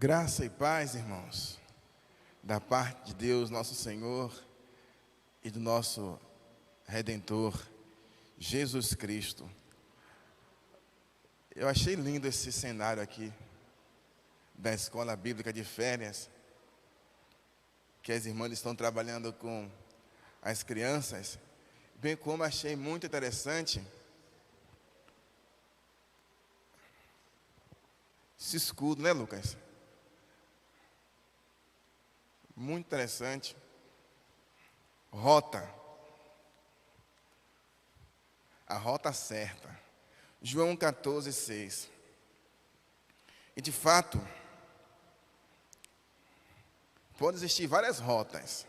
Graça e paz, irmãos, da parte de Deus, nosso Senhor, e do nosso Redentor, Jesus Cristo. Eu achei lindo esse cenário aqui, da Escola Bíblica de Férias, que as irmãs estão trabalhando com as crianças, bem como achei muito interessante esse escudo, né, Lucas? Muito interessante. Rota. A rota certa. João 14, 6. E de fato, pode existir várias rotas,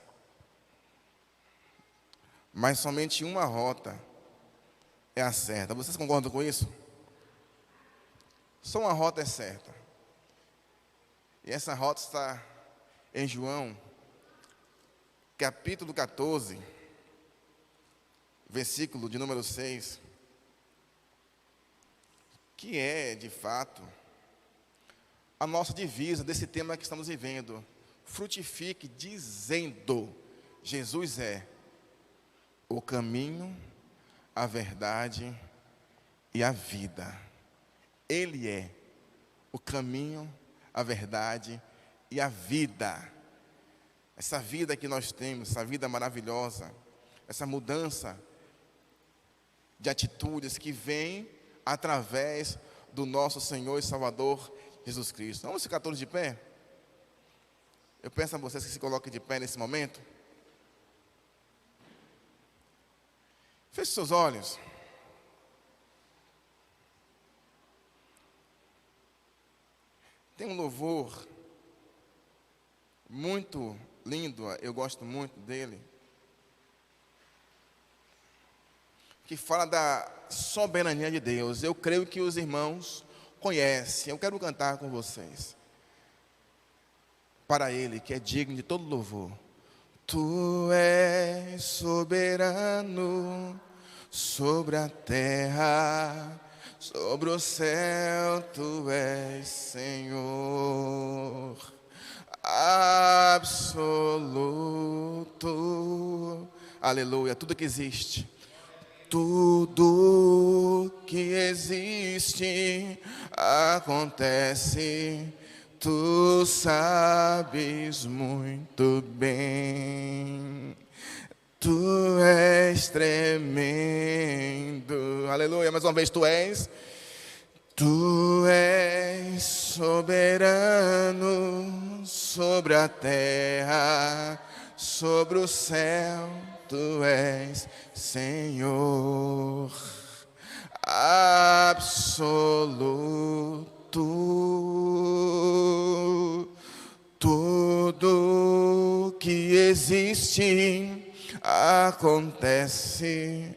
mas somente uma rota é a certa. Vocês concordam com isso? Só uma rota é certa. E essa rota está em João, capítulo 14, versículo de número 6, que é, de fato, a nossa divisa desse tema que estamos vivendo. Frutifique dizendo: Jesus é o caminho, a verdade e a vida. Ele é o caminho, a verdade e a vida. Essa vida que nós temos, essa vida maravilhosa, essa mudança de atitudes que vem através do nosso Senhor e Salvador Jesus Cristo. Vamos ficar todos de pé? Eu peço a vocês que se coloquem de pé nesse momento. Feche seus olhos. Tem um louvor muito lindo, eu gosto muito dele, que fala da soberania de Deus. Eu creio que os irmãos conhecem. Eu quero cantar com vocês para Ele, que é digno de todo louvor. Tu és soberano sobre a terra, sobre o céu, Tu és Senhor absoluto. Aleluia. Tudo que existe acontece, Tu sabes muito bem. Tu és tremendo. Aleluia. Mais uma vez, Tu és soberano sobre a terra, sobre o céu, Tu és Senhor absoluto. Tudo que existe acontece,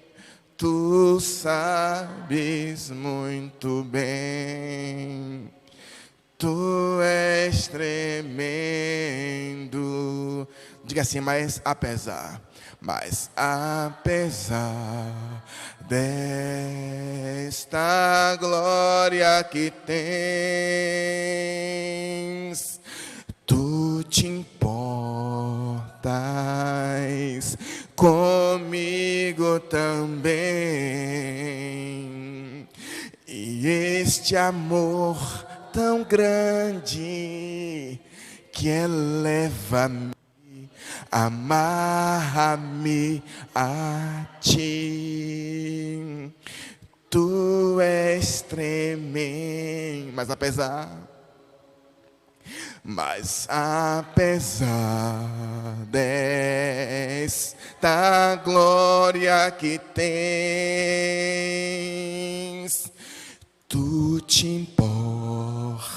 Tu sabes muito bem. Tu és tremendo. Diga assim: mas apesar desta glória que tens, Tu te importas comigo também. E este amor tão grande que eleva-me, amarra-me a Ti. Tu és tremendo. Mas apesar desta glória que tens, Tu te importas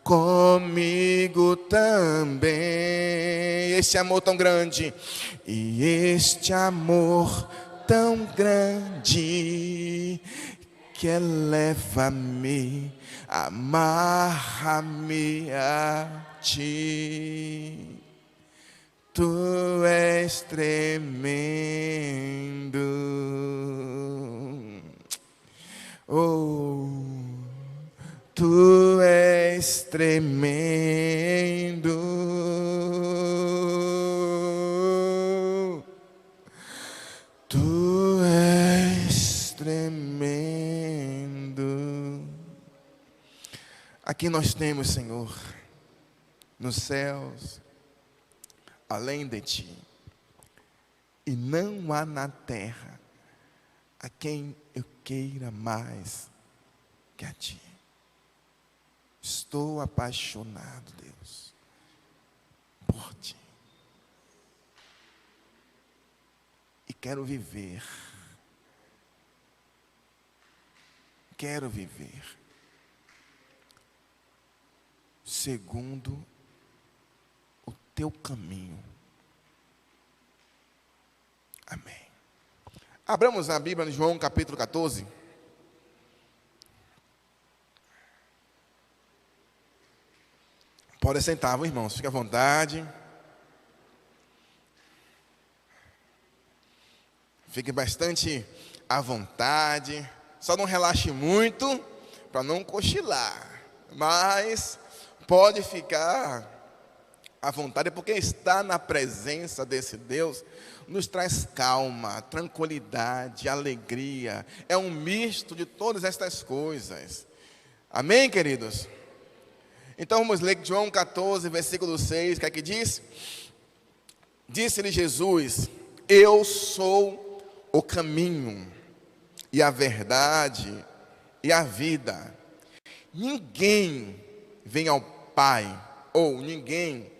comigo também. Este amor tão grande, e este amor tão grande que eleva-me, amarra-me a Ti. Tu és tremendo. Oh, Tu és és tremendo. Tu és tremendo. Aqui nós temos, Senhor, nos céus, além de Ti, e não há na terra a quem eu queira mais que a Ti. Estou apaixonado, Deus, por Ti. E quero viver segundo o Teu caminho. Amém. Abramos a Bíblia em João capítulo 14. Pode sentar, irmãos, fique à vontade. Fique bastante à vontade. Só não relaxe muito para não cochilar. Mas pode ficar à vontade, porque estar na presença desse Deus nos traz calma, tranquilidade, alegria. É um misto de todas estas coisas. Amém, queridos? Então vamos ler João 14, versículo 6, o que é que diz? Disse-lhe Jesus: eu sou o caminho e a verdade e a vida. Ninguém vem ao Pai, ou ninguém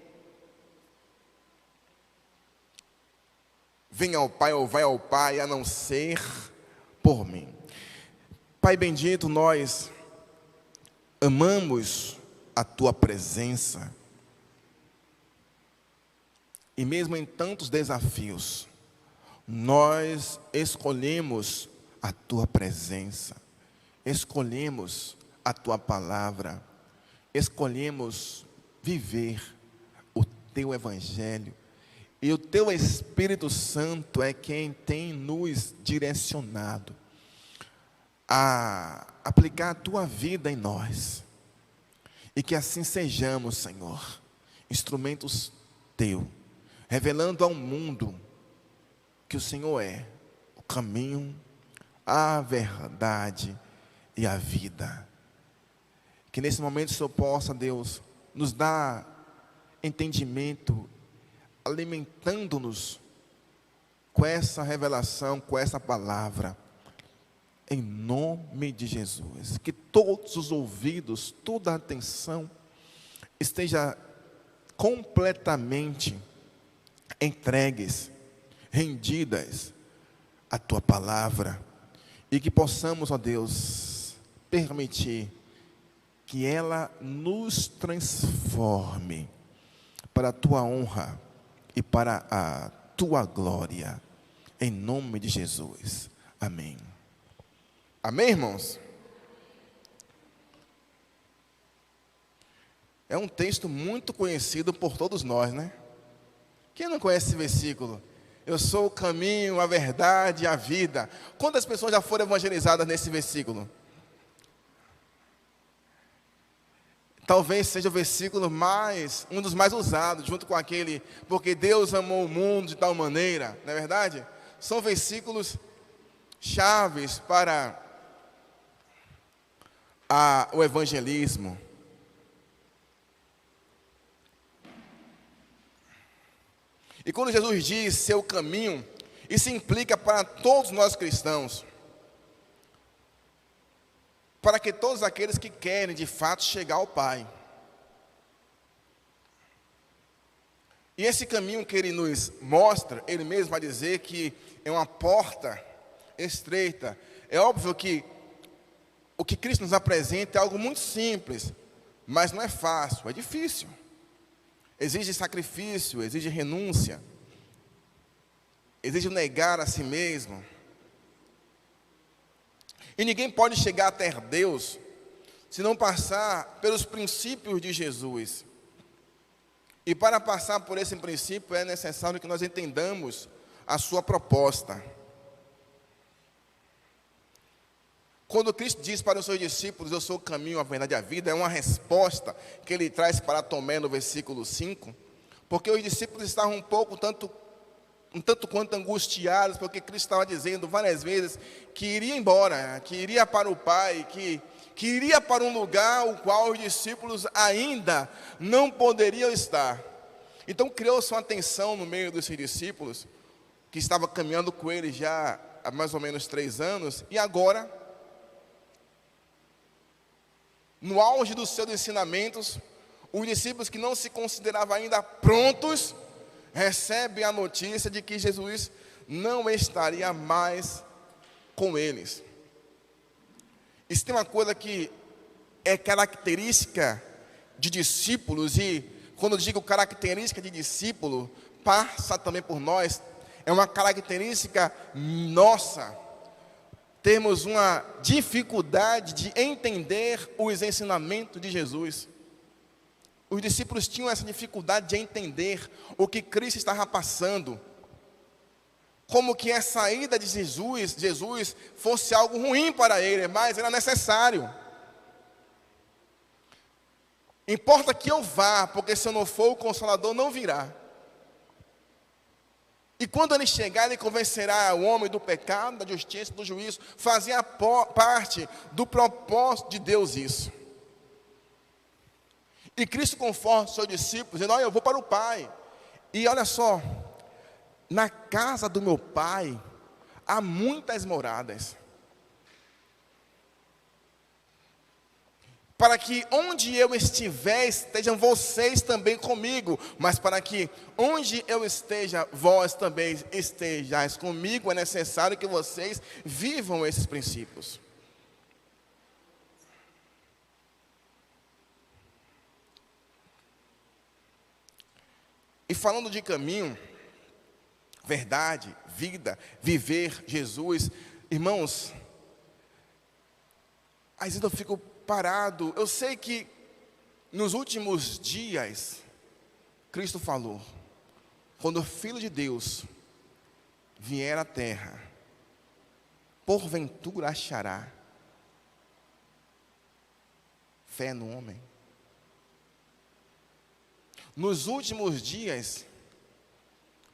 vem ao Pai ou vai ao Pai a não ser por mim. Pai bendito, nós amamos a Tua presença, e mesmo em tantos desafios, nós escolhemos a Tua presença, escolhemos a Tua palavra, escolhemos viver o Teu Evangelho, e o Teu Espírito Santo é quem tem nos direcionado a aplicar a Tua vida em nós. E que assim sejamos, Senhor, instrumentos Teu, revelando ao mundo que o Senhor é o caminho, a verdade e a vida. Que nesse momento o Senhor possa, Deus, nos dar entendimento, alimentando-nos com essa revelação, com essa palavra. Em nome de Jesus, que todos os ouvidos, toda a atenção esteja completamente entregues, rendidas à Tua palavra, e que possamos, ó Deus, permitir que ela nos transforme para a Tua honra e para a Tua glória, em nome de Jesus. Amém. Amém, irmãos? É um texto muito conhecido por todos nós, né? Quem não conhece esse versículo? Eu sou o caminho, a verdade e a vida. Quantas pessoas já foram evangelizadas nesse versículo? Talvez seja o versículo um dos mais usados, junto com aquele, porque Deus amou o mundo de tal maneira, não é verdade? São versículos chaves para o evangelismo. E quando Jesus diz seu caminho, isso implica para todos nós cristãos, para que todos aqueles que querem de fato chegar ao Pai. E esse caminho que Ele nos mostra, Ele mesmo vai dizer que é uma porta estreita. É óbvio que o que Cristo nos apresenta é algo muito simples, mas não é fácil, é difícil. Exige sacrifício, exige renúncia, exige negar a si mesmo. E ninguém pode chegar até Deus se não passar pelos princípios de Jesus. E para passar por esse princípio é necessário que nós entendamos a sua proposta. Quando Cristo diz para os seus discípulos, eu sou o caminho, a verdade e a vida, é uma resposta que ele traz para Tomé no versículo 5, porque os discípulos estavam um tanto quanto angustiados, porque Cristo estava dizendo várias vezes que iria embora, que iria para o Pai, que iria para um lugar o qual os discípulos ainda não poderiam estar. Então criou-se uma tensão no meio dos seus discípulos, que estava caminhando com ele já há mais ou menos 3 anos, e agora, no auge dos seus ensinamentos, os discípulos que não se consideravam ainda prontos, recebem a notícia de que Jesus não estaria mais com eles. Isso tem uma coisa que é característica de discípulos, e quando eu digo característica de discípulo, passa também por nós, é uma característica nossa. Temos uma dificuldade de entender os ensinamentos de Jesus. Os discípulos tinham essa dificuldade de entender o que Cristo estava passando. Como que a saída de Jesus fosse algo ruim para ele, mas era necessário. Importa que eu vá, porque se eu não for, o Consolador não virá. E quando ele chegar, ele convencerá o homem do pecado, da justiça, do juízo. Fazia parte do propósito de Deus isso. E Cristo conforta os seus discípulos, dizendo, olha, eu vou para o Pai. E olha só, na casa do meu Pai, há muitas moradas. Para que onde eu estiver, estejam vocês também comigo. Mas para que onde eu esteja, vós também estejais comigo, é necessário que vocês vivam esses princípios. E falando de caminho, verdade, vida, viver Jesus, irmãos, às vezes eu fico parado. Eu sei que nos últimos dias, Cristo falou, quando o Filho de Deus vier à terra, porventura achará fé no homem. Nos últimos dias,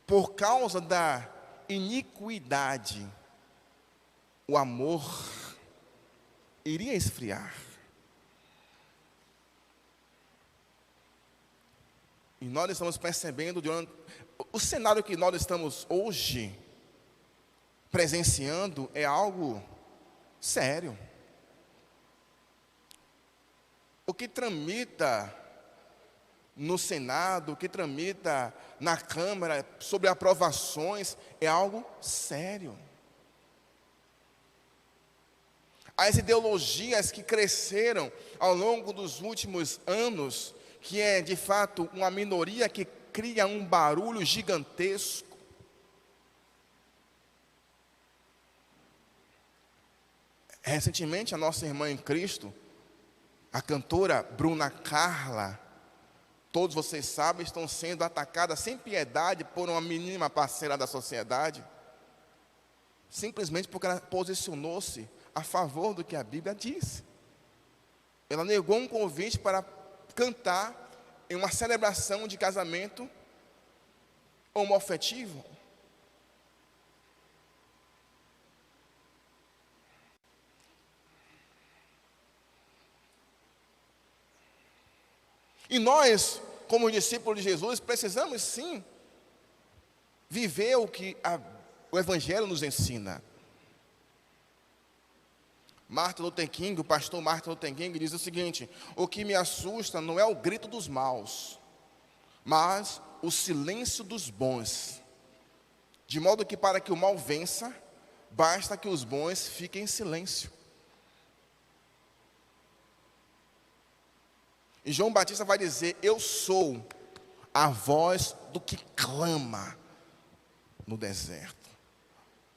por causa da iniquidade, o amor iria esfriar. E nós estamos percebendo, o cenário que nós estamos hoje presenciando é algo sério. O que tramita no Senado, o que tramita na Câmara sobre aprovações é algo sério. As ideologias que cresceram ao longo dos últimos anos, que é de fato uma minoria que cria um barulho gigantesco. Recentemente, a nossa irmã em Cristo, a cantora Bruna Carla, todos vocês sabem, estão sendo atacadas sem piedade por uma mínima parcela da sociedade, simplesmente porque ela posicionou-se a favor do que a Bíblia diz. Ela negou um convite para cantar em uma celebração de casamento homoafetivo. E nós, como discípulos de Jesus, precisamos sim viver o que o Evangelho nos ensina. O pastor Martin Luther King diz o seguinte: o que me assusta não é o grito dos maus, mas o silêncio dos bons. De modo que para que o mal vença, basta que os bons fiquem em silêncio. E João Batista vai dizer: eu sou a voz do que clama no deserto.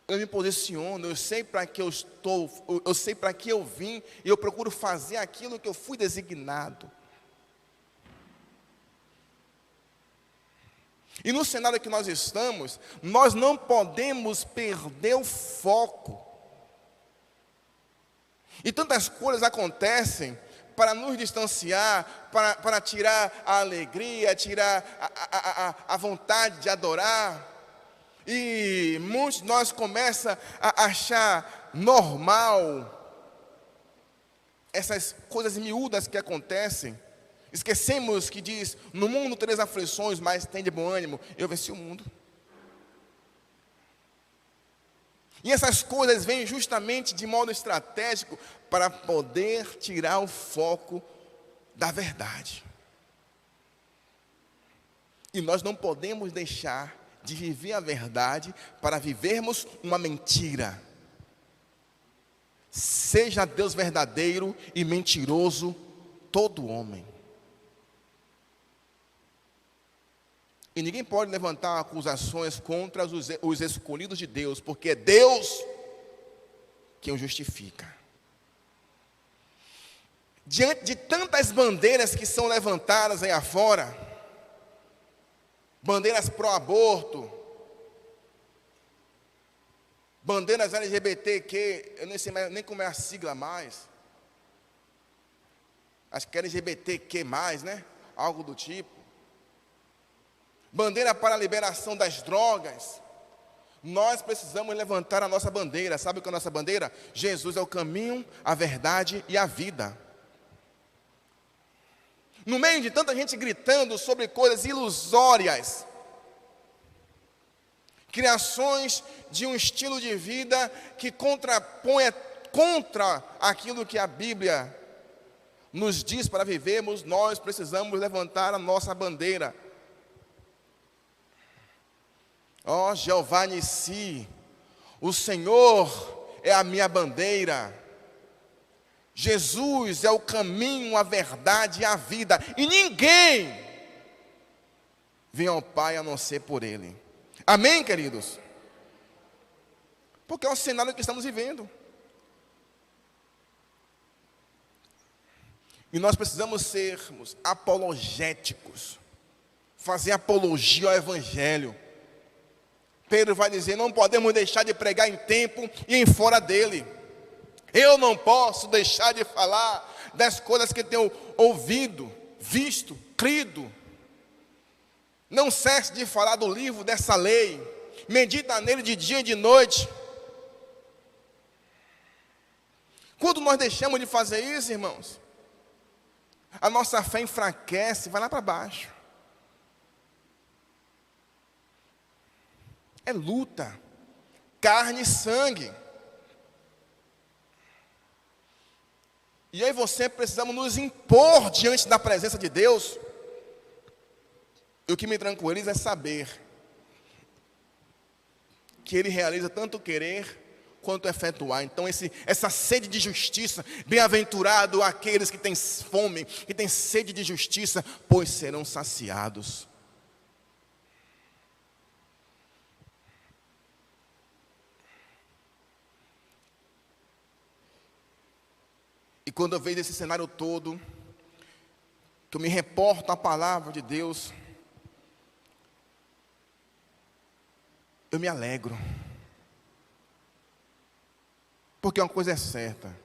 Eu me posiciono, eu sei para que eu estou, eu sei para que eu vim, e eu procuro fazer aquilo que eu fui designado. E no cenário que nós estamos, nós não podemos perder o foco. E tantas coisas acontecem para nos distanciar, para tirar a alegria, tirar a vontade de adorar. E muitos de nós começam a achar normal essas coisas miúdas que acontecem. Esquecemos que diz, no mundo tereis aflições, mas tem de bom ânimo, eu venci o mundo. E essas coisas vêm justamente de modo estratégico para poder tirar o foco da verdade. E nós não podemos deixar de viver a verdade para vivermos uma mentira. Seja Deus verdadeiro e mentiroso todo homem. E ninguém pode levantar acusações contra os escolhidos de Deus, porque é Deus quem o justifica. Diante de tantas bandeiras que são levantadas aí afora, bandeiras pró-aborto, bandeiras LGBTQ, eu nem sei nem como é a sigla mais, acho que é LGBTQ+, né? Algo do tipo. Bandeira para a liberação das drogas. Nós precisamos levantar a nossa bandeira. Sabe o que é a nossa bandeira? Jesus é o caminho, a verdade e a vida. No meio de tanta gente gritando sobre coisas ilusórias, criações de um estilo de vida que contrapõe contra aquilo que a Bíblia nos diz para vivermos, nós precisamos levantar a nossa bandeira. Ó Jeová Nissi, o Senhor é a minha bandeira. Jesus é o caminho, a verdade e a vida. E ninguém vem ao Pai a não ser por Ele. Amém, queridos? Porque é o cenário que estamos vivendo. E nós precisamos sermos apologéticos. Fazer apologia ao Evangelho. Pedro vai dizer, não podemos deixar de pregar em tempo e em fora dele. Eu não posso deixar de falar das coisas que tenho ouvido, visto, crido. Não cesse de falar do livro dessa lei. Medita nele de dia e de noite. Quando nós deixamos de fazer isso, irmãos, a nossa fé enfraquece, vai lá para baixo. É luta, carne e sangue. E eu e você precisamos nos impor diante da presença de Deus. E o que me tranquiliza é saber que Ele realiza tanto o querer quanto efetuar. Então essa sede de justiça, bem-aventurado aqueles que têm fome, que têm sede de justiça, pois serão saciados. E quando eu vejo esse cenário todo, que eu me reporto à palavra de Deus, eu me alegro. Porque uma coisa é certa,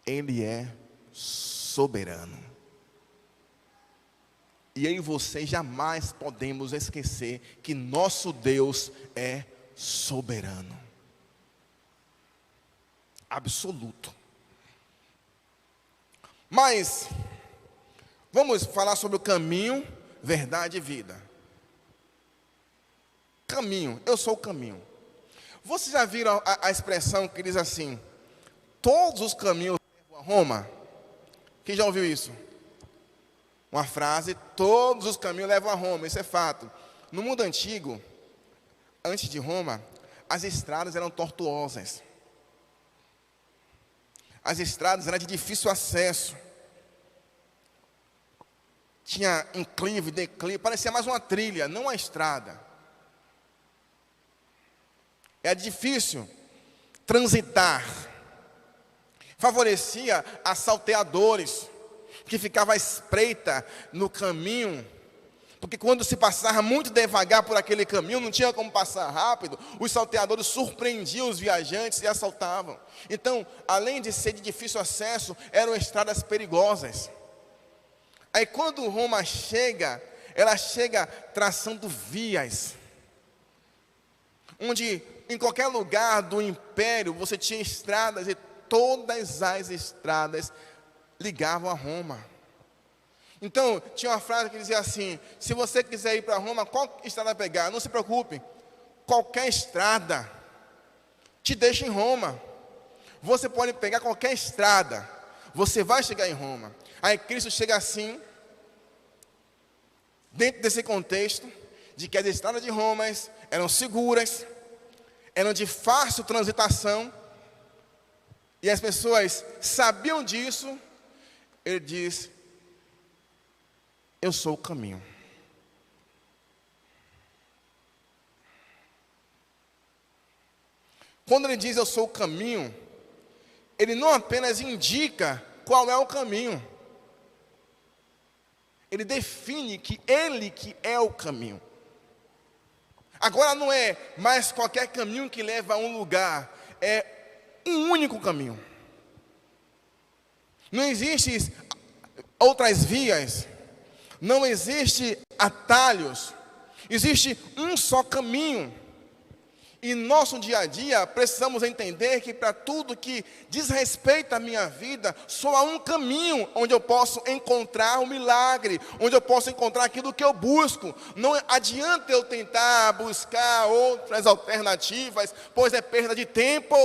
Ele é soberano. E eu e você jamais podemos esquecer que nosso Deus é soberano. Absoluto. Mas vamos falar sobre o caminho, verdade e vida. Caminho, eu sou o caminho. Vocês já viram a expressão que diz assim: todos os caminhos levam a Roma? Quem já ouviu isso? Uma frase, todos os caminhos levam a Roma, isso é fato. No mundo antigo, antes de Roma, as estradas eram tortuosas. As estradas eram de difícil acesso. Tinha inclive, declive, parecia mais uma trilha, não uma estrada. Era difícil transitar. Favorecia assalteadores, que ficavam à espreita no caminho, Porque quando se passava muito devagar por aquele caminho, não tinha como passar rápido, os salteadores surpreendiam os viajantes e assaltavam. Então, além de ser de difícil acesso, eram estradas perigosas. Aí quando Roma chega, ela chega traçando vias, onde em qualquer lugar do império você tinha estradas, e todas as estradas ligavam a Roma. Então, tinha uma frase que dizia assim: se você quiser ir para Roma, qual estrada pegar? Não se preocupe, qualquer estrada te deixa em Roma. Você pode pegar qualquer estrada, você vai chegar em Roma. Aí Cristo chega assim, dentro desse contexto, de que as estradas de Roma eram seguras, eram de fácil transitação, e as pessoas sabiam disso. Ele diz: eu sou o caminho. Quando ele diz eu sou o caminho, ele não apenas indica qual é o caminho, ele define que ele que é o caminho. Agora não é mais qualquer caminho que leva a um lugar, é um único caminho. Não existe outras vias, não existe atalhos, existe um só caminho. E no nosso dia a dia precisamos entender que para tudo que diz respeito à minha vida, só há um caminho onde eu posso encontrar o milagre, onde eu posso encontrar aquilo que eu busco. Não adianta eu tentar buscar outras alternativas, pois é perda de tempo.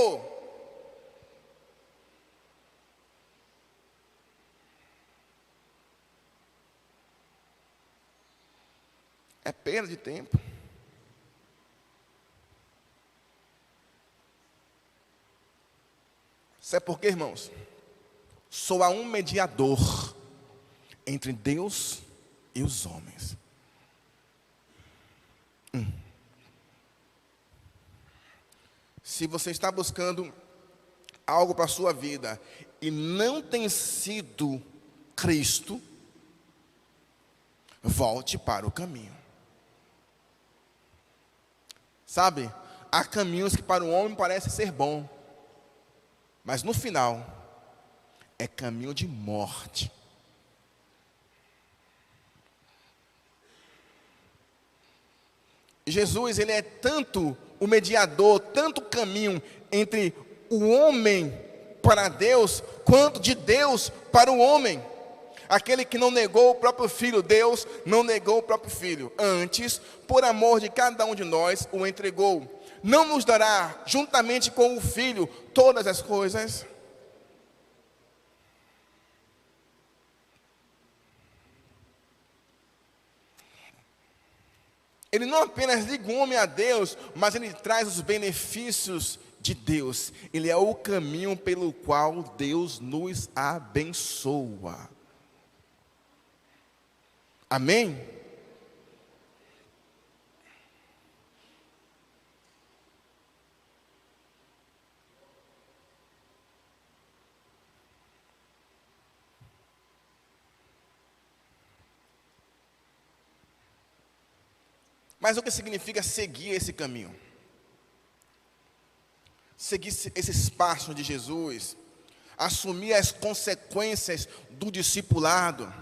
É perda de tempo. Sabe por quê, irmãos? Só há um mediador entre Deus e os homens. Se você está buscando algo para a sua vida e não tem sido Cristo, volte para o caminho. Sabe, há caminhos que para o homem parecem ser bons, mas no final, é caminho de morte. Jesus, ele é tanto o mediador, tanto o caminho entre o homem para Deus, quanto de Deus para o homem. Aquele que não negou o próprio Filho, Deus não negou o próprio Filho. Antes, por amor de cada um de nós, o entregou. Não nos dará, juntamente com o Filho, todas as coisas? Ele não apenas liga o homem a Deus, mas ele traz os benefícios de Deus. Ele é o caminho pelo qual Deus nos abençoa. Amém? Mas o que significa seguir esse caminho? Seguir esses passos de Jesus, assumir as consequências do discipulado.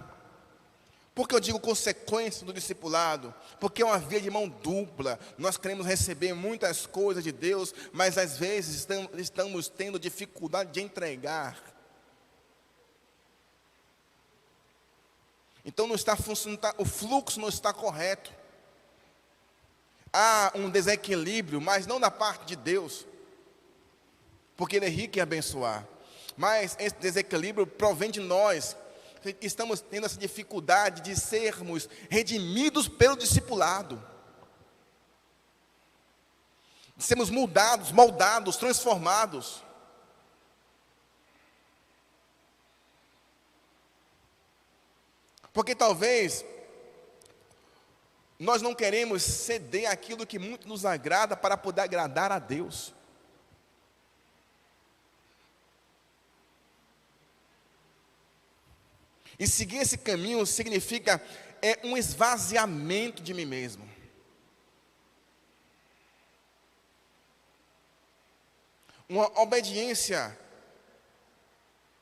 Por que eu digo consequências do discipulado? Porque é uma via de mão dupla. Nós queremos receber muitas coisas de Deus, mas às vezes estamos tendo dificuldade de entregar. Então não está funcionando, o fluxo não está correto. Há um desequilíbrio, mas não da parte de Deus, porque Ele é rico em abençoar. Mas esse desequilíbrio provém de nós, que estamos tendo essa dificuldade de sermos redimidos pelo discipulado, de sermos mudados, moldados, transformados. Porque talvez nós não queremos ceder aquilo que muito nos agrada para poder agradar a Deus. E seguir esse caminho significa é um esvaziamento de mim mesmo. Uma obediência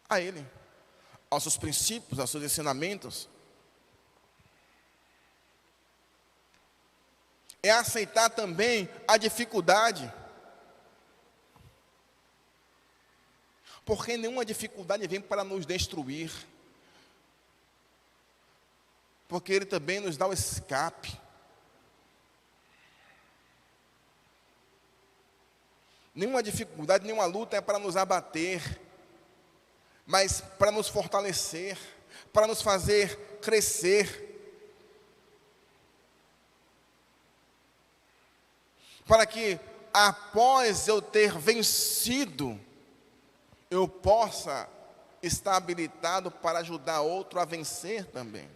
a Ele, aos seus princípios, aos seus ensinamentos. É aceitar também a dificuldade. Porque nenhuma dificuldade vem para nos destruir. Porque Ele também nos dá o escape. Nenhuma dificuldade, nenhuma luta é para nos abater, mas para nos fortalecer, para nos fazer crescer. Para que, após eu ter vencido, eu possa estar habilitado para ajudar outro a vencer também.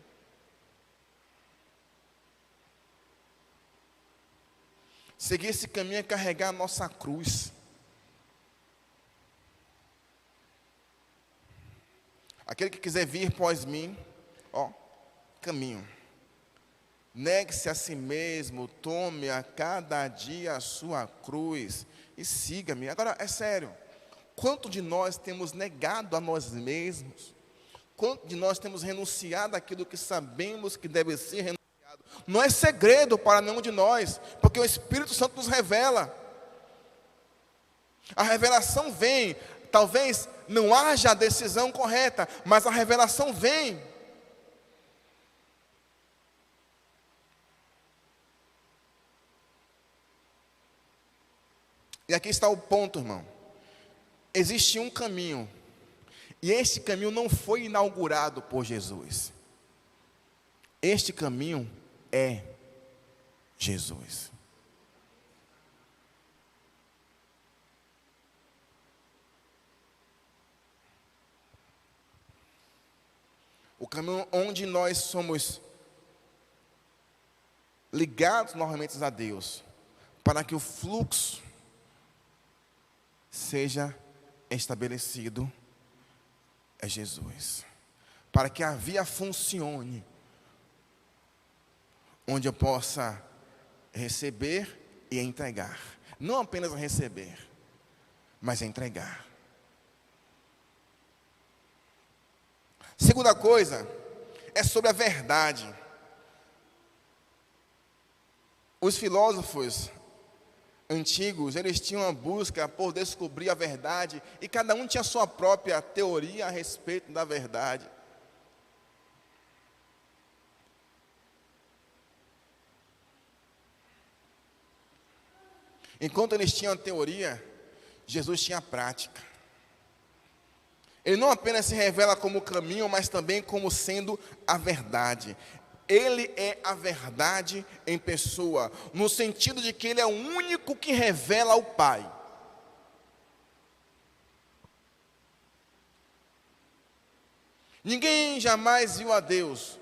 Seguir esse caminho é carregar a nossa cruz. Aquele que quiser vir após mim, caminho. Negue-se a si mesmo, tome a cada dia a sua cruz e siga-me. Agora, é sério, quanto de nós temos negado a nós mesmos? Quanto de nós temos renunciado àquilo que sabemos que deve ser renunciado? Não é segredo para nenhum de nós, porque o Espírito Santo nos revela. A revelação vem, talvez não haja a decisão correta, mas a revelação vem. E aqui está o ponto, irmão. Existe um caminho, e este caminho não foi inaugurado por Jesus. Este caminho é Jesus. O caminho onde nós somos ligados novamente a Deus, para que o fluxo seja estabelecido, é Jesus. Para que a via funcione, onde eu possa receber e entregar. Não apenas receber, mas entregar. Segunda coisa, é sobre a verdade. Os filósofos antigos, eles tinham uma busca por descobrir a verdade, e cada um tinha a sua própria teoria a respeito da verdade. Enquanto eles tinham a teoria, Jesus tinha a prática. Ele não apenas se revela como caminho, mas também como sendo a verdade. Ele é a verdade em pessoa, no sentido de que Ele é o único que revela o Pai. Ninguém jamais viu a Deus.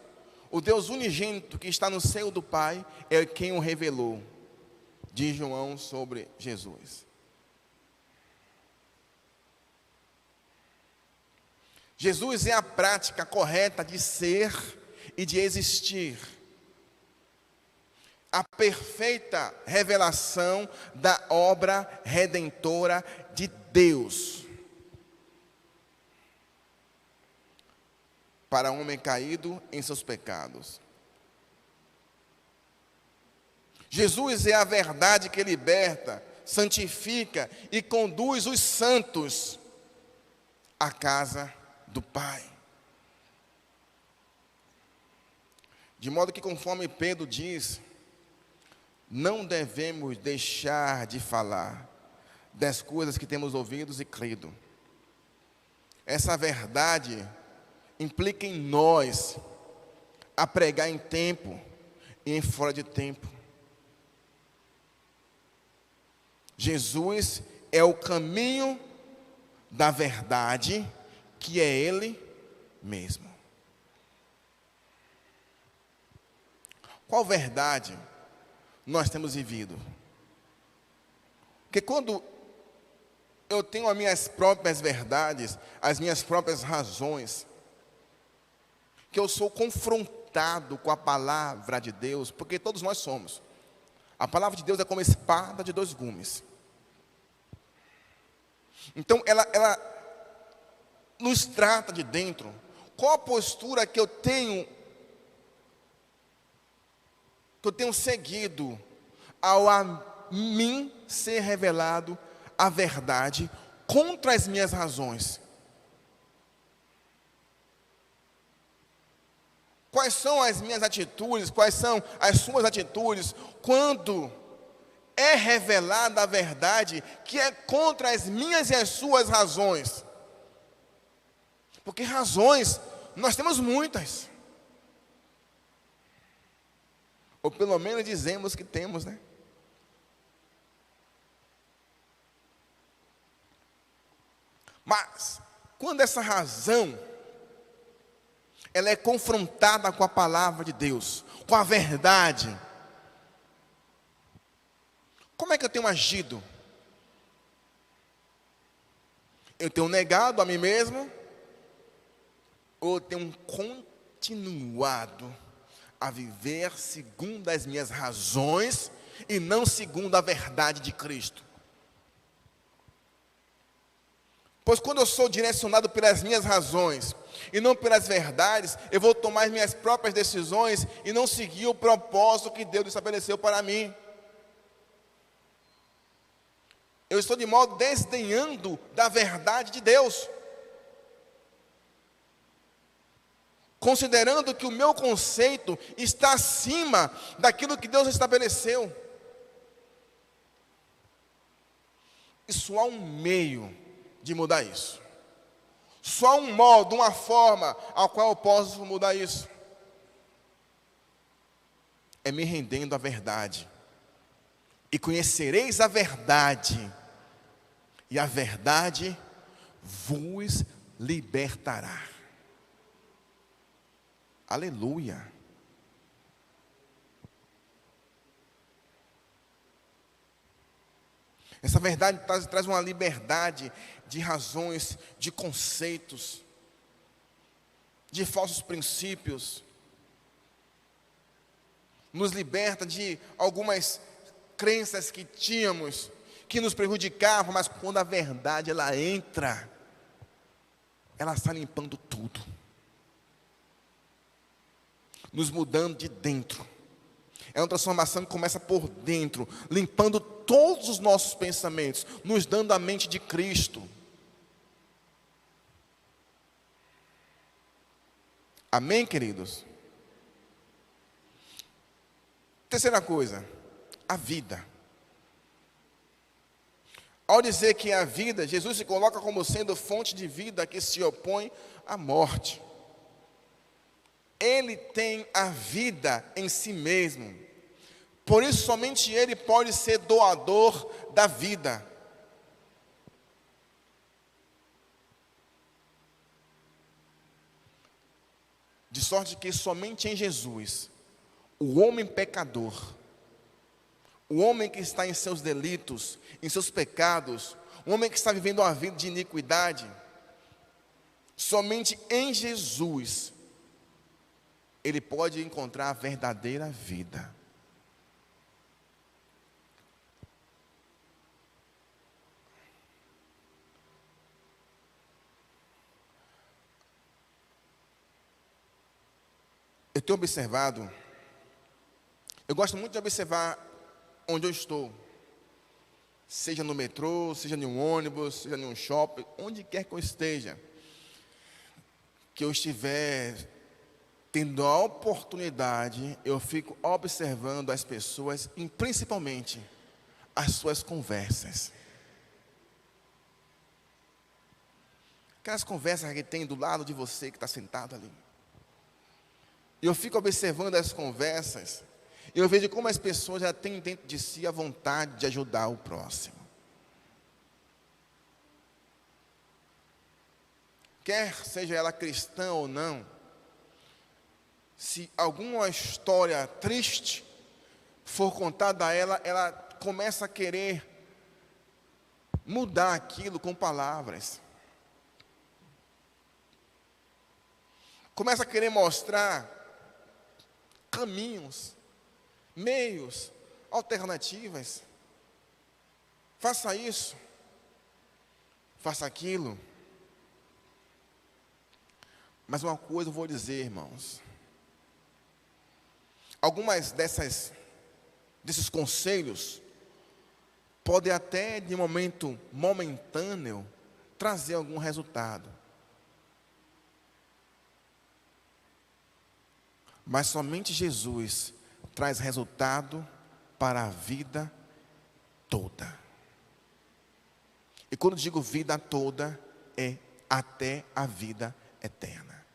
O Deus unigênito que está no seio do Pai é quem o revelou, diz João sobre Jesus. Jesus é a prática correta de ser e de existir. A perfeita revelação da obra redentora de Deus para o homem caído em seus pecados. Jesus é a verdade que liberta, santifica e conduz os santos à casa do Pai. De modo que, conforme Pedro diz, não devemos deixar de falar das coisas que temos ouvido e crido. Essa verdade implica em nós a pregar em tempo e em fora de tempo. Jesus é o caminho da verdade, que é Ele mesmo. Qual verdade nós temos vivido? Porque quando eu tenho as minhas próprias verdades, as minhas próprias razões, que eu sou confrontado confrontado com a palavra de Deus, porque todos nós somos. A palavra de Deus é como espada de dois gumes. Então, ela nos trata de dentro. Qual a postura que eu tenho seguido ao a mim ser revelado a verdade contra as minhas razões? Quais são as minhas atitudes, quais são as suas atitudes, quando é revelada a verdade que é contra as minhas e as suas razões? Porque razões, nós temos muitas. Ou pelo menos dizemos que temos, né? Mas, quando essa razão ela é confrontada com a palavra de Deus, com a verdade, como é que eu tenho agido? Eu tenho negado a mim mesmo? Ou eu tenho continuado a viver segundo as minhas razões e não segundo a verdade de Cristo? Pois quando eu sou direcionado pelas minhas razões e não pelas verdades, eu vou tomar as minhas próprias decisões e não seguir o propósito que Deus estabeleceu para mim. Eu estou de modo desdenhando da verdade de Deus, considerando que o meu conceito está acima daquilo que Deus estabeleceu. E só há um meio de mudar isso. Só há um modo, uma forma ao qual eu posso mudar isso. É me rendendo à verdade. E conhecereis a verdade, e a verdade vos libertará. Aleluia. Essa verdade traz uma liberdade de razões, de conceitos, de falsos princípios. Nos liberta de algumas crenças que tínhamos, que nos prejudicavam, mas quando a verdade ela entra, ela está limpando tudo, nos mudando de dentro. É uma transformação que começa por dentro, limpando todos os nossos pensamentos, nos dando a mente de Cristo. Amém, queridos? Terceira coisa, a vida. Ao dizer que é a vida, Jesus se coloca como sendo fonte de vida que se opõe à morte. Ele tem a vida em si mesmo. Por isso, somente Ele pode ser doador da vida. De sorte que somente em Jesus, o homem pecador, o homem que está em seus delitos, em seus pecados, o homem que está vivendo uma vida de iniquidade, somente em Jesus, ele pode encontrar a verdadeira vida. Eu tenho observado, eu gosto muito de observar onde eu estou, seja no metrô, seja em um ônibus, seja em um shopping, onde quer que eu esteja, que eu estiver tendo a oportunidade, eu fico observando as pessoas e principalmente as suas conversas. Aquelas conversas que tem do lado de você que está sentado ali. E eu fico observando as conversas, e eu vejo como as pessoas já têm dentro de si a vontade de ajudar o próximo. Quer seja ela cristã ou não, se alguma história triste for contada a ela, ela começa a querer mudar aquilo com palavras. Começa a querer mostrar caminhos, meios, alternativas. Faça isso, faça aquilo. Mas uma coisa eu vou dizer, irmãos. Algumas desses conselhos podem até, de momento momentâneo, trazer algum resultado. Mas somente Jesus traz resultado para a vida toda. E quando digo vida toda, é até a vida eterna.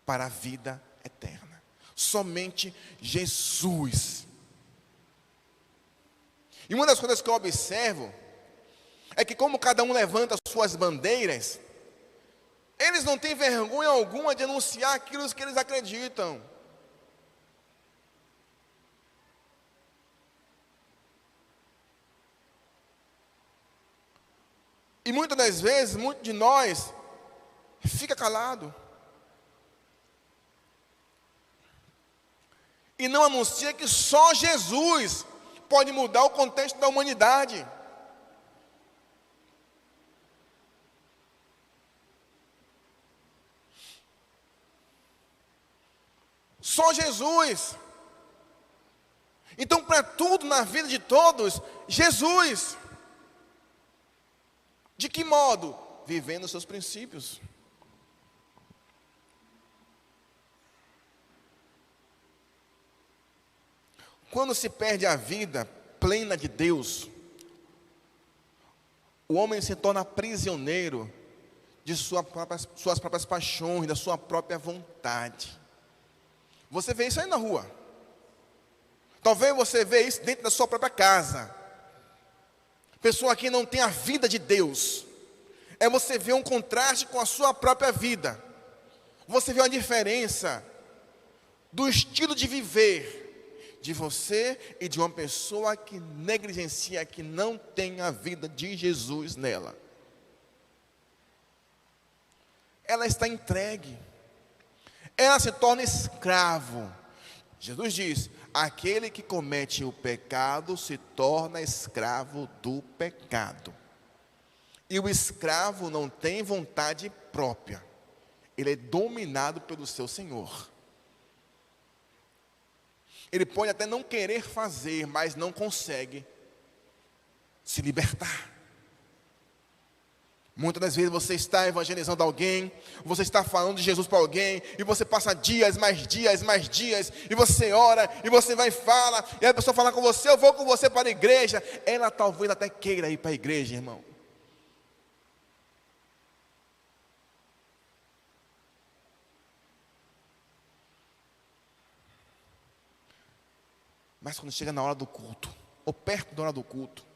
Para a vida eterna. Somente Jesus. E uma das coisas que eu observo é que, como cada um levanta suas bandeiras, eles não têm vergonha alguma de anunciar aquilo que eles acreditam. E muitas das vezes, muitos de nós fica calado. E não anuncia que só Jesus pode mudar o contexto da humanidade. Só Jesus. Então, para tudo na vida de todos, Jesus. De que modo? Vivendo os seus princípios. Quando se perde a vida plena de Deus, o homem se torna prisioneiro de suas próprias paixões, da sua própria vontade. Você vê isso aí na rua. Talvez você vê isso dentro da sua própria casa. Pessoa que não tem a vida de Deus. É você ver um contraste com a sua própria vida. Você vê uma diferença do estilo de viver de você e de uma pessoa que negligencia, que não tem a vida de Jesus nela. Ela está entregue. Ela se torna escravo. Jesus diz: aquele que comete o pecado se torna escravo do pecado. E o escravo não tem vontade própria. Ele é dominado pelo seu senhor. Ele pode até não querer fazer, mas não consegue se libertar. Muitas das vezes você está evangelizando alguém, você está falando de Jesus para alguém, e você passa dias, mais dias, mais dias, e você ora, e você vai e fala, e a pessoa fala com você: eu vou com você para a igreja. Ela talvez até queira ir para a igreja, irmão. Mas quando chega na hora do culto, ou perto da hora do culto,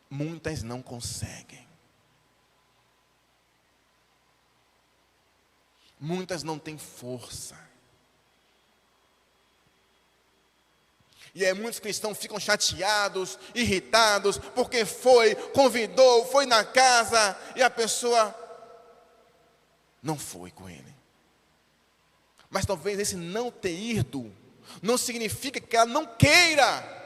muitas não conseguem. Muitas não têm força. E aí muitos cristãos ficam chateados, irritados, porque convidou, foi na casa, e a pessoa não foi com ele. Mas talvez esse não ter ido não significa que ela não queira.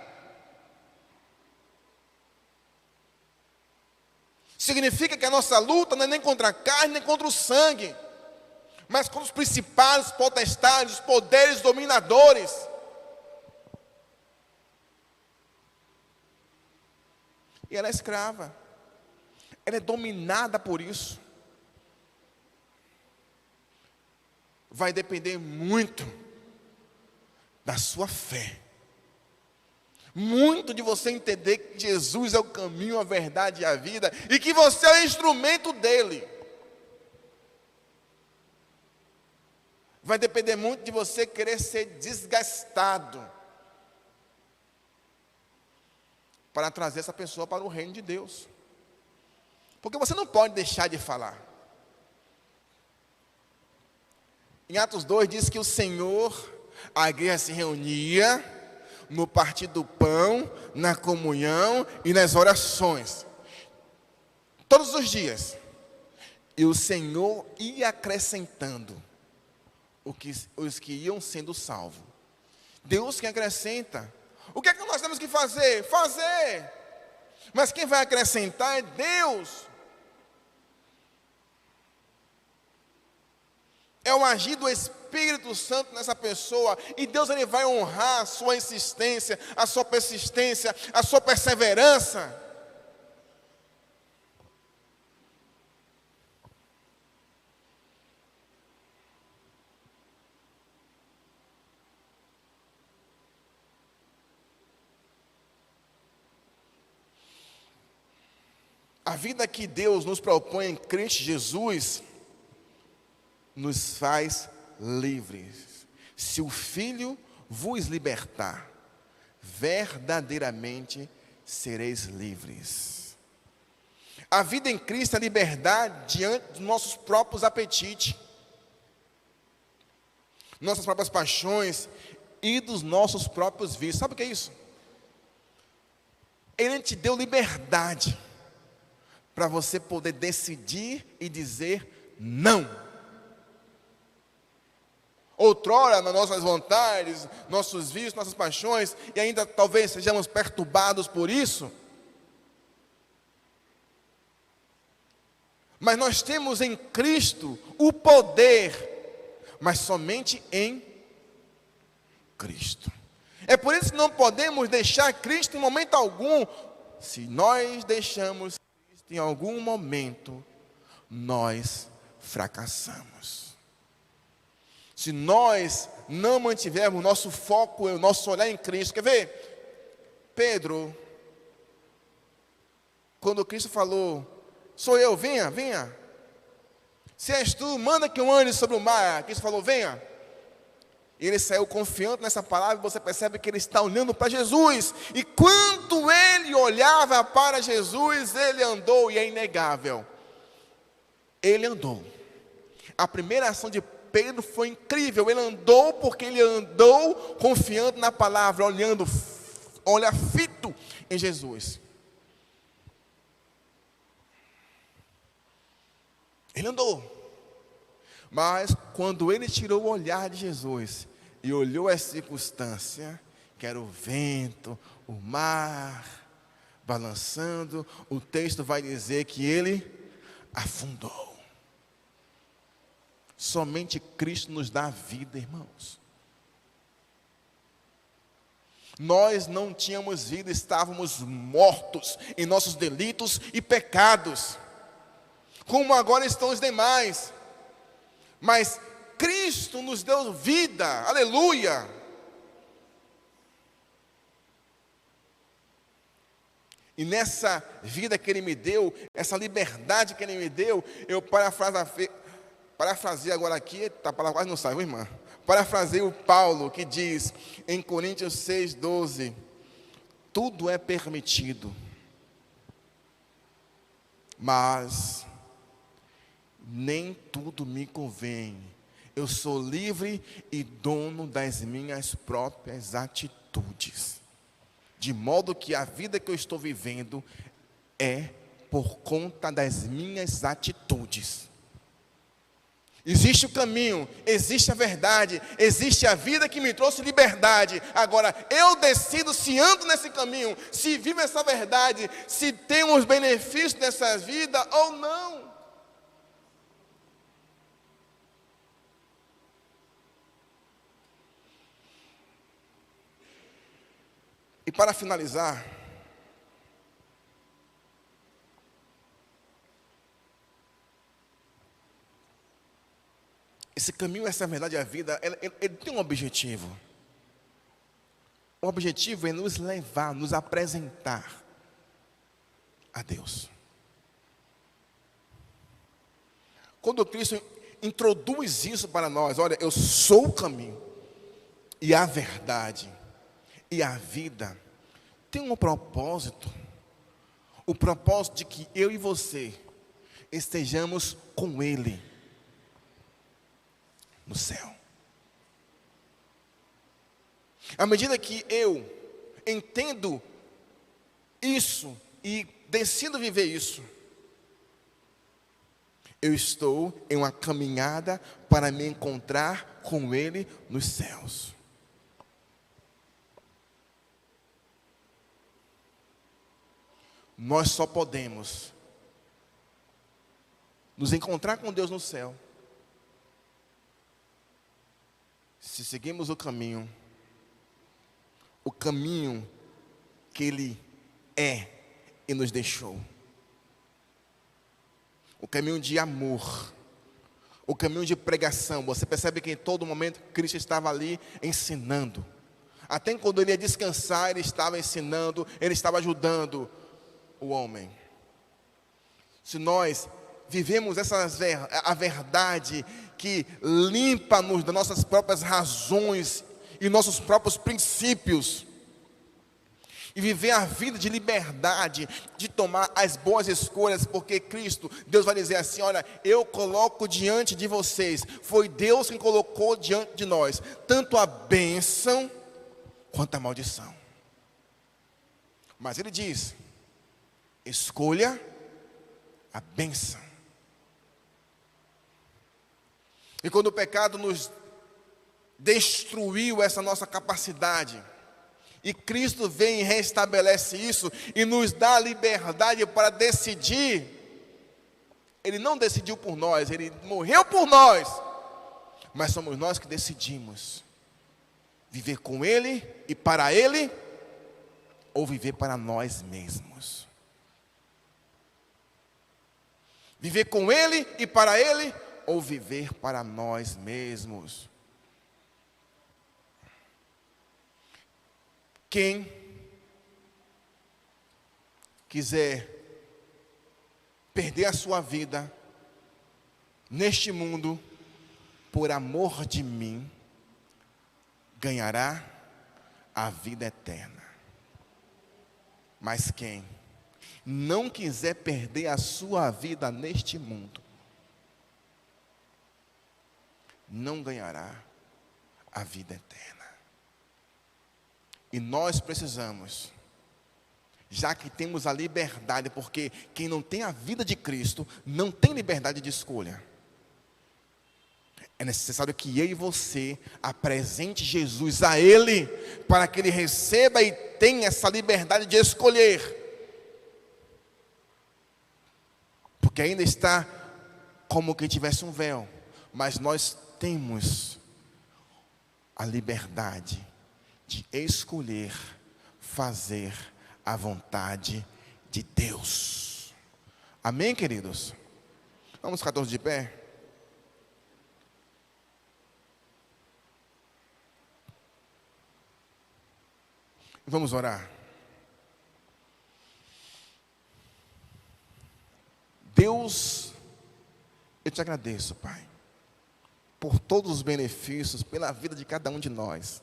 Significa que a nossa luta não é nem contra a carne, nem contra o sangue, mas contra os principados, potestades, os poderes dominadores. E ela é escrava. Ela é dominada por isso. Vai depender muito da sua fé. Muito de você entender que Jesus é o caminho, a verdade e a vida, e que você é o instrumento dele. Vai depender muito de você querer ser desgastado para trazer essa pessoa para o reino de Deus. Porque você não pode deixar de falar. Em Atos 2 diz que o Senhor, a igreja se reunia no partir do pão, na comunhão e nas orações. Todos os dias. E o Senhor ia acrescentando os que iam sendo salvos. Deus que acrescenta. O que é que nós temos que fazer? Fazer. Mas quem vai acrescentar é Deus. É o agir do Espírito Santo nessa pessoa. E Deus ele vai honrar a sua insistência, a sua persistência, a sua perseverança. A vida que Deus nos propõe em Cristo Jesus nos faz livres. Se o Filho vos libertar, verdadeiramente sereis livres. A vida em Cristo é liberdade diante dos nossos próprios apetites, nossas próprias paixões e dos nossos próprios vícios. Sabe o que é isso? Ele te deu liberdade para você poder decidir e dizer não. Outrora, nas nossas vontades, nossos vícios, nossas paixões, e ainda talvez sejamos perturbados por isso, mas nós temos em Cristo o poder, mas somente em Cristo. É por isso que não podemos deixar Cristo em momento algum. Se nós deixamos em algum momento, nós fracassamos. Se nós não mantivermos nosso foco, o nosso olhar em Cristo. Quer ver? Pedro, quando Cristo falou, sou eu, venha, venha. Se és tu, manda que eu ande sobre o mar. Cristo falou, venha. E ele saiu confiante nessa palavra, e você percebe que ele está olhando para Jesus. E quando ele olhava para Jesus, ele andou, e é inegável. Ele andou. A primeira ação de Pedro foi incrível. Ele andou porque ele andou confiando na palavra, olha fito em Jesus. Ele andou. Mas quando ele tirou o olhar de Jesus e olhou a circunstância, que era o vento, o mar, balançando, o texto vai dizer que ele afundou. Somente Cristo nos dá a vida, irmãos. Nós não tínhamos vida, estávamos mortos em nossos delitos e pecados, como agora estão os demais. Mas Cristo nos deu vida, aleluia. E nessa vida que Ele me deu, essa liberdade que Ele me deu, eu parafrasei agora aqui, a palavra quase não sai, irmã. Parafrasei o Paulo, que diz em Coríntios 6,12: tudo é permitido, mas nem tudo me convém. Eu sou livre e dono das minhas próprias atitudes, de modo que a vida que eu estou vivendo é por conta das minhas atitudes. Existe o caminho, existe a verdade, existe a vida que me trouxe liberdade. Agora, eu decido se ando nesse caminho, se vivo essa verdade, se tenho os benefícios dessa vida ou não. E para finalizar, esse caminho, essa verdade, a vida, ele tem um objetivo. O objetivo é nos levar, nos apresentar a Deus. Quando Cristo introduz isso para nós, olha, eu sou o caminho e a verdade e a vida, tem um propósito. O propósito de que eu e você estejamos com Ele no céu. À medida que eu entendo isso e decido viver isso, eu estou em uma caminhada para me encontrar com Ele nos céus. Nós só podemos nos encontrar com Deus no céu se seguimos o caminho que Ele é e nos deixou. O caminho de amor, o caminho de pregação. Você percebe que em todo momento Cristo estava ali ensinando. Até quando Ele ia descansar, Ele estava ensinando, Ele estava ajudando o homem. Se nós vivemos a verdade que limpa-nos das nossas próprias razões e nossos próprios princípios, e viver a vida de liberdade, de tomar as boas escolhas, porque Cristo, Deus vai dizer assim: olha, eu coloco diante de vocês, foi Deus quem colocou diante de nós, tanto a bênção quanto a maldição. Mas Ele diz: escolha a bênção. E quando o pecado nos destruiu essa nossa capacidade, e Cristo vem e restabelece isso, e nos dá a liberdade para decidir. Ele não decidiu por nós, Ele morreu por nós, mas somos nós que decidimos viver com Ele e para Ele, ou viver para nós mesmos. Viver com Ele e para Ele, ou viver para nós mesmos. Quem quiser perder a sua vida neste mundo por amor de mim, ganhará a vida eterna. Mas quem não quiser perder a sua vida neste mundo, não ganhará a vida eterna. E nós precisamos, já que temos a liberdade, porque quem não tem a vida de Cristo, não tem liberdade de escolha. É necessário que eu e você apresente Jesus a Ele, para que Ele receba e tenha essa liberdade de escolher. Porque ainda está como que tivesse um véu, mas nós temos a liberdade de escolher fazer a vontade de Deus. Amém, queridos? Vamos ficar todos de pé? Vamos orar. Deus, eu te agradeço, Pai, por todos os benefícios, pela vida de cada um de nós.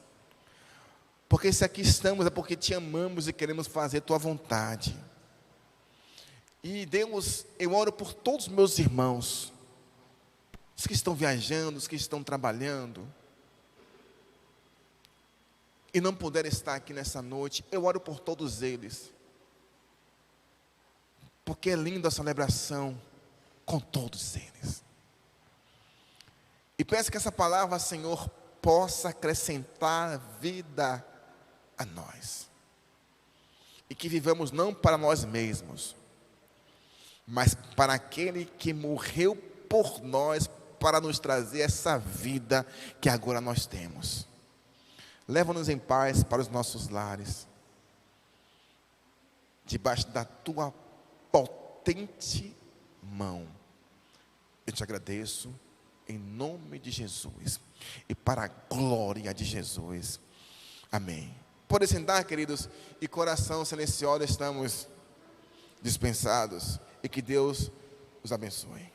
Porque se aqui estamos é porque te amamos e queremos fazer tua vontade. E Deus, eu oro por todos os meus irmãos, os que estão viajando, os que estão trabalhando, e não puderam estar aqui nessa noite. Eu oro por todos eles, porque é linda a celebração com todos eles. E peço que essa palavra, Senhor, possa acrescentar vida a nós, e que vivamos não para nós mesmos, mas para aquele que morreu por nós, para nos trazer essa vida que agora nós temos. Leva-nos em paz para os nossos lares, debaixo da tua potente mão. Eu te agradeço em nome de Jesus e para a glória de Jesus. Amém. Podem sentar, queridos, e coração silencioso, estamos dispensados, e que Deus os abençoe.